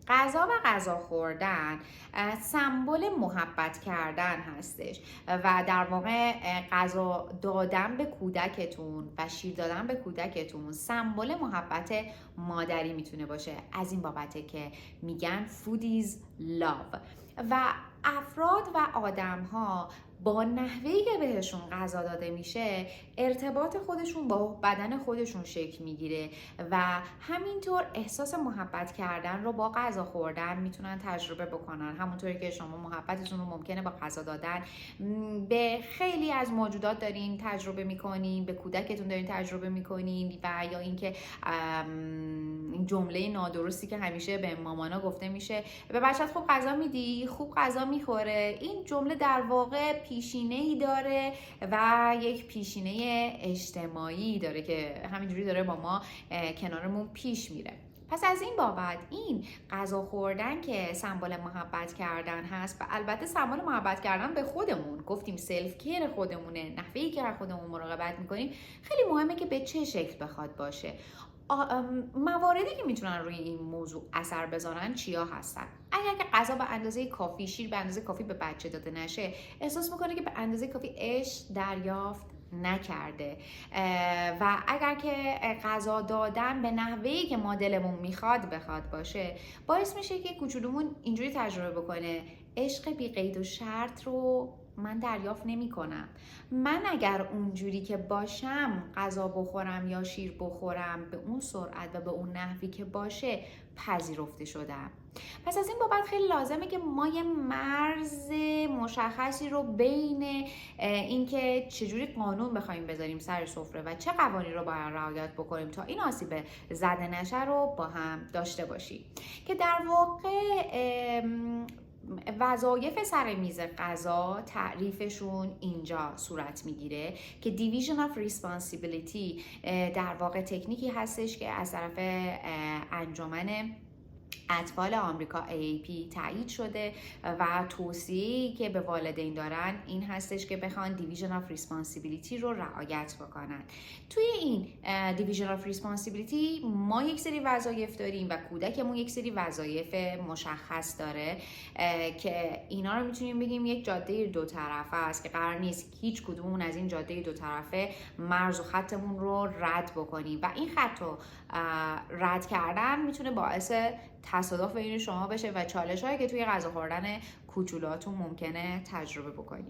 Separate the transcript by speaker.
Speaker 1: غذا و غذا خوردن سمبل محبت کردن هستش و در واقع غذا دادن به کودکتون و شیر دادن به کودکتون سمبل محبت مادری میتونه باشه. از این بابته که میگن food is love و افراد و آدم ها با نحوهی که بهشون غذا داده میشه ارتباط خودشون با بدن خودشون شکل میگیره و همینطور احساس محبت کردن رو با غذا خوردن میتونن تجربه بکنن. همونطوری که شما محبتتون رو ممکنه با غذا دادن به خیلی از موجودات دارین تجربه میکنین، به کودکتون دارین تجربه میکنین و یا اینکه این جمله نادرستی که همیشه به مامانا گفته میشه به بچت خوب غذا میدی، خوب غذا میخوره. این جمله در واقع پیشینه‌ای داره و یک پیشینه اجتماعی داره که همینجوری داره با ما کنارمون پیش میره. پس از این بابت این غذا خوردن که سمبل محبت کردن هست و البته سمبل محبت کردن به خودمون، گفتیم سلف کیر خودمونه، نحوهی که خودمون مراقبت میکنیم خیلی مهمه که به چه شکل بخواد باشه. مواردی که میتونن روی این موضوع اثر بذارن چیا هستن؟ اگر که غذا به اندازه کافی، شیر به اندازه کافی به بچه داده نشه، احساس میکنه که به اندازه کافی عشق دریافت نکرده و اگر که غذا دادن به نحوهی که ما دلمون میخواد بخواد باشه، باعث میشه که کوچولومون اینجوری تجربه بکنه عشق بی قید و شرط رو من دریافت نمی کنم. من اگر اونجوری که باشم غذا بخورم یا شیر بخورم به اون سرعت و به اون نحوی که باشه پذیرفته شدم. پس از این بابت خیلی لازمه که ما یه مرز مشخصی رو بین اینکه چجوری قانون بخوایم بذاریم سر سفره و چه قوانین رو باید رعایت بکنیم تا این آسیب زده نشه رو با هم داشته باشیم که در واقع وظایف سر میز غذا تعریفشون اینجا صورت میگیره که Division of Responsibility در واقع تکنیکی هستش که از طرف انجمن اطفال آمریکا AAP تایید شده و توصیه‌ای که به والدین دارن این هستش که بخوان Division of Responsibility رو رعایت بکنن. توی این Division of Responsibility ما یک سری وظایف داریم و کودکمون یک سری وظایف مشخص داره که اینا رو میتونیم بگیم یک جاده دو طرفه است که قرار نیست هیچ کدومون از این جاده دو طرفه مرز و خطمون رو رد بکنیم و این خط رو رد کردن میتونه باعث تصادف بین شما بشه و چالش هایی که توی غذا خوردن کوچولوهاتون ممکنه تجربه بکنید.